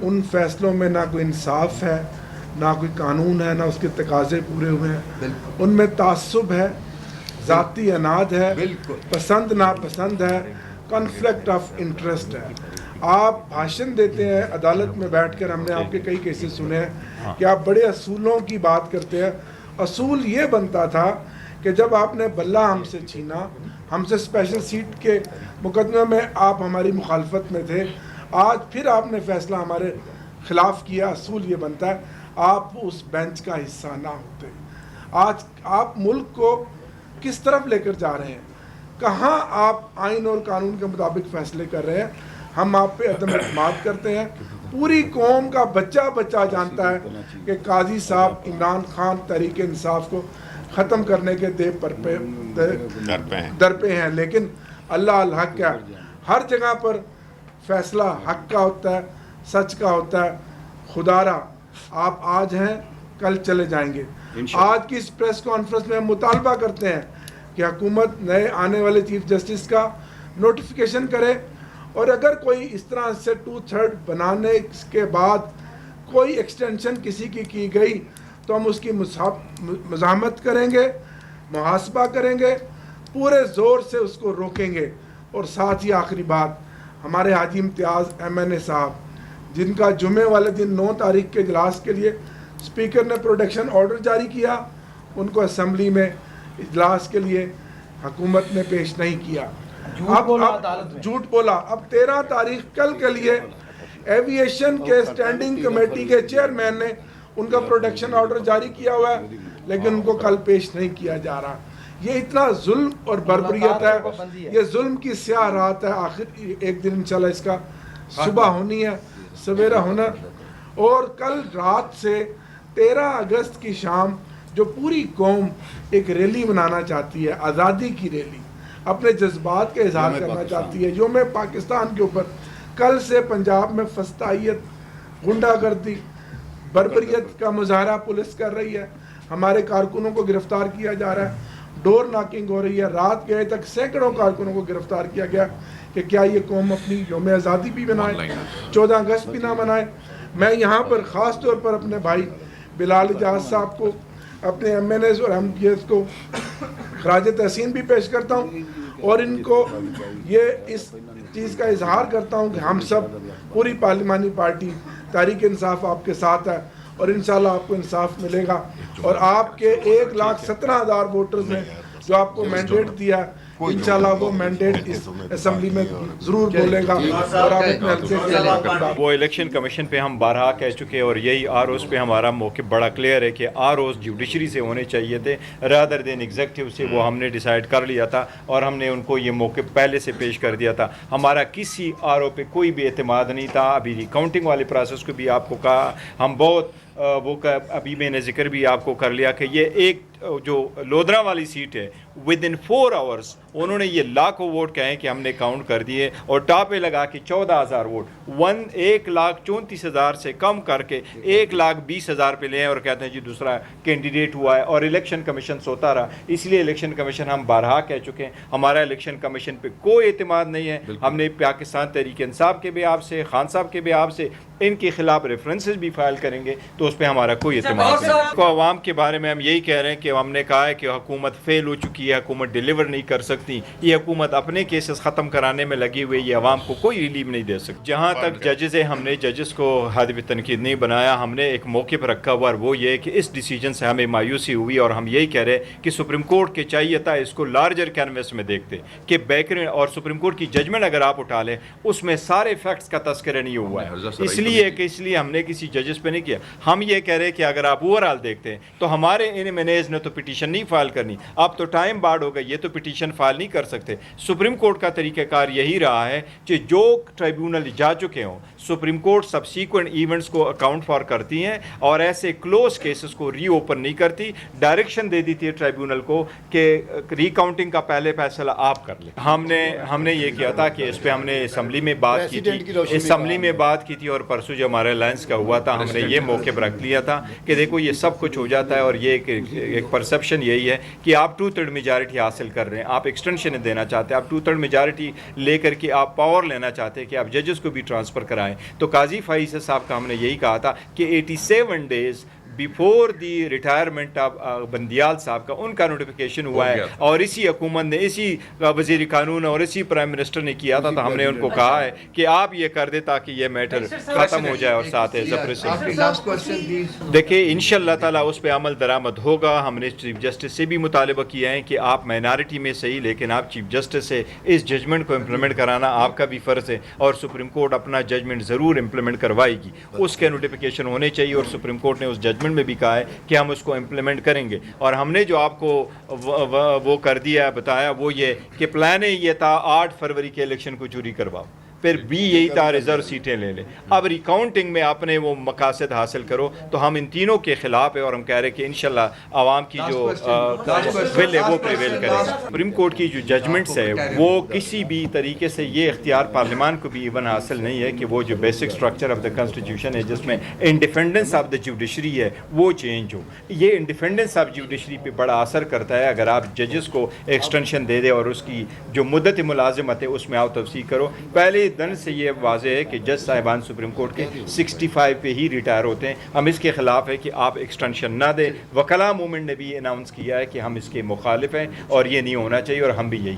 उन फैसलों में ना कोई इंसाफ है, ना कोई कानून है, ना उसके तकाजे पूरे हुए हैं। उनमें तासुब है, ज़ाती अनाद है, पसंद नापसंद है, कॉन्फ्लिक्ट ऑफ इंटरेस्ट है। आप भाषण देते हैं अदालत में बैठकर, हमने आपके कई केसेस सुने हैं कि आप बड़े असूलों की बात करते हैं। असूल ये बनता था कि जब आपने बल्ला हमसे छीना, हमसे स्पेशल सीट के मुकदमे में आप हमारी मुखालफत में थे, आज फिर आपने फैसला हमारे खिलाफ किया। असूल ये बनता है आप उस बेंच का हिस्सा ना होते। आज आप मुल्क को किस तरफ लेकर जा रहे हैं, कहाँ आप आइन और कानून के मुताबिक फ़ैसले कर रहे हैं। हम आप पे अदम एतमाद करते हैं। पूरी कौम का बच्चा बच्चा जानता है कि काजी साहब इमरान खान तहरीक इंसाफ को ख़त्म करने के दर पे हैं, लेकिन अल्लाह अल हक का हर जगह पर फैसला हक का होता है, सच का होता है। खुदारा आप आज हैं, कल चले जाएंगे। आज की इस प्रेस कॉन्फ्रेंस में हम मुतालबा करते हैं कि हुकूमत नए आने वाले चीफ जस्टिस का नोटिफिकेशन करे, और अगर कोई इस तरह से 2/3 बनाने के बाद कोई एक्सटेंशन किसी की गई तो हम उसकी मज़ामत करेंगे, मुहासबा करेंगे, पूरे ज़ोर से उसको रोकेंगे। और साथ ही आखिरी बात, हमारे हाजी इम्तियाज़ MNA साहब, जिनका जुमे वाले दिन 9 तारीख के इजलास के लिए स्पीकर ने प्रोटेक्शन ऑर्डर जारी किया, उनको असम्बली में इजलास के लिए हुकूमत ने पेश नहीं किया। झूठ बोला। अब 13 तारीख कल के लिए एविएशन के स्टैंडिंग कमेटी के चेयरमैन ने उनका प्रोटेक्शन ऑर्डर जारी किया हुआ है, लेकिन उनको कल पेश नहीं किया जा रहा। ये इतना जुल्म और बर्बरियत है, ये जुल्म की स्याह रात है। आखिर एक दिन इंशाल्लाह इसका सुबह होनी है, सवेरा होना। और कल रात से 13 अगस्त की शाम जो पूरी कौम एक रैली मनाना चाहती है, आज़ादी की रैली, अपने जज्बात का इजहार करना चाहती है यौम पाकिस्तान के ऊपर, कल से पंजाब में फस्तायत, गुंडागर्दी, बर्बरियत का मुजाहरा पुलिस कर रही है। हमारे कारकुनों को गिरफ्तार किया जा रहा है, डोर नॉकिंग हो रही है। रात गए तक सैकड़ों कारकुनों को गिरफ्तार किया गया कि क्या ये कौम अपनी यौम आज़ादी भी मनाए, 14 अगस्त भी ना मनाए। मैं यहाँ पर ख़ास तौर पर अपने भाई बिलाल इजाज़ साहब को, अपने MNAs और MPs को खराज तहसीन भी पेश करता हूँ, और इनको ये इस चीज़ का इजहार करता हूँ कि हम सब पूरी पार्लिमानी पार्टी तहरीक इंसाफ आपके साथ है, और इंशाल्लाह आपको इंसाफ मिलेगा। और आपके 1,17,000 वोटर्स ने जो आपको मैंडेट दिया, इंशाल्लाह वो मैंडेट इस असेंबली में ज़रूर बोलेगा। और आप अपने हल्के वो इलेक्शन कमीशन पे हम 12 कह चुके हैं, और यही ROs पे हमारा मौक़िफ़ बड़ा क्लियर है कि ROs जुडिशरी से होने चाहिए थे रादर देन एग्जीक्यूटिव से। वो हमने डिसाइड कर लिया था और हमने उनको ये मौक़िफ़ पहले से पेश कर दिया था। हमारा किसी RO पे कोई भी एतमाद नहीं था। अभी रिकाउंटिंग वाले प्रोसेस को भी आपको कहा, हम बहुत अभी मैंने जिक्र भी आपको कर लिया कि ये एक जो लोधरा वाली सीट है, विद इन 4 आवर्स उन्होंने ये लाखों वोट कहे कि हमने काउंट कर दिए, और टॉप पे लगा के 14,000 वोट 1,34,000 से कम करके 1,20,000 पे ले हैं, और कहते हैं जी दूसरा कैंडिडेट हुआ है। और इलेक्शन कमीशन सोता रहा, इसलिए इलेक्शन कमीशन हम 12 कह चुके हैं, हमारा इलेक्शन कमीशन पे कोई एतमाद नहीं है। हमने पाकिस्तान तहरीक इंसाफ के भी आपसे, खान साहब के भी आपसे, इनके खिलाफ रेफरेंसेस भी फाइल करेंगे, तो उस पर हमारा कोई एतमाद नहीं। तो आवाम के बारे में हम यही कह रहे हैं कि हमने कहा है कि हुकूमत फेल हो चुकी है, हुकूमत डिलीवर नहीं कर सकती, ये हुकूमत अपने केसेस ख़त्म कराने में लगी हुई, ये आवाम को कोई रिलीफ नहीं दे सकती। जहाँ तक जजेस है, हमने जजेस को हादिब तनकीद नहीं बनाया, हमने एक मौक़िफ़ रखा हुआ, और वो ये कि इस डिसीजन से हमें मायूसी हुई, और हम यही कह रहे हैं कि सुप्रीम कोर्ट के चाहिए था इसको लार्जर कैनवस में देखते कि बैकर और सुप्रीम कोर्ट की जजमेंट अगर आप उठा लें उसमें सारे फैक्ट्स का तस्करा नहीं हुआ है, इसलिए हमने किसी जजेस पे नहीं किया। हम ये कह रहे हैं कि अगर आप ओवरऑल देखते हैं तो हमारे इन MNAs ने तो पिटीशन नहीं फाइल करनी, अब तो टाइम बार्ड हो गया, ये तो पिटीशन फाइल नहीं कर सकते। सुप्रीम कोर्ट का तरीक़ाकार यही रहा है कि जो ट्राइब्यूनल जा चुके हों, सुप्रीम कोर्ट सबसीक्वेंट इवेंट्स को अकाउंट फॉर करती हैं, और ऐसे क्लोज केसेस को रीओपन नहीं करती, डायरेक्शन दे दी थी ट्राइब्यूनल को कि रिकाउंटिंग का पहले फैसला आप कर लें। हमने ये किया था कि इस पर हमने असम्बली में बात की थी, और परसों जो हमारे अलायंस का हुआ था, हमने ये मौके पर रख लिया था कि देखो ये सब कुछ हो जाता है और ये एक परसेप्शन यही है कि आप 2/3 मेजॉरिटी हासिल कर रहे हैं, आप एक्सटेंशन देना चाहते हैं, आप 2/3 मेजॉरिटी लेकर के आप पावर लेना चाहते हैं कि आप जजेस को भी ट्रांसफ़र कराएं। तो काजी फ़ाइज़ साहब का हमने यही कहा था कि 87 days before the retirement of Bandial साहब का उनका नोटिफिकेशन हुआ है और इसी हुकूमत ने, इसी वज़ीर कानून और इसी प्राइम मिनिस्टर ने किया था। तो हमने उनको कहा है कि आप ये कर दे ताकि ये मैटर ख़त्म हो जाए और साथ है देखिए इंशाअल्लाह ताला उस पर अमल दरामद होगा। हमने चीफ जस्टिस से भी मुतालबा किया है कि आप माइनॉरिटी में सही लेकिन आप चीफ जस्टिस से इस जजमेंट को इम्प्लीमेंट कराना आपका भी फ़र्ज़ है और सुप्रीम कोर्ट अपना जजमेंट ज़रूर इम्प्लीमेंट करवाएगी। उसके नोटिफिकेशन होने चाहिए और सुप्रीम कोर्ट ने उस जजमेंट में भी कहा है कि हम उसको इम्प्लीमेंट करेंगे। और हमने जो आपको वो कर दिया बताया वो ये कि प्लान है ये था 8 फरवरी के इलेक्शन को चोरी करवाओ, फिर भी यही था रिजर्व सीटें ले ले। अब रिकाउंटिंग में आपने वो मकासद हासिल करो। तो हम इन तीनों के खिलाफ है और हम कह रहे हैं कि इंशाल्लाह आवाम की जो विल है वो प्रिवेल करेगा। सुप्रीम कोर्ट की जो जजमेंट्स है वो किसी भी तरीके से ये इख्तियार पार्लियामान को भी इवन हासिल नहीं है कि वो जो basic structure of the constitution है जिसमें इंडिपेंडेंस ऑफ द जुडिशरी है वो चेंज हो। ये इंडिपेंडेंस ऑफ जुडिशरी पे बड़ा असर करता है अगर आप जजेस को एक्सटेंशन दे दे और उसकी जो मुद्दत मुलाजिमत है उसमें आप तफसील करो। पहले दिन से ये वाज़ेह है कि जज साहिबान सुप्रीम कोर्ट के 65 पे ही रिटायर होते हैं। हम इसके ख़िलाफ़ है कि आप एक्सटेंशन ना दें। वकला मूवमेंट ने भी अनाउंस किया है कि हम इसके मुखालिफ हैं और ये नहीं होना चाहिए और हम भी यही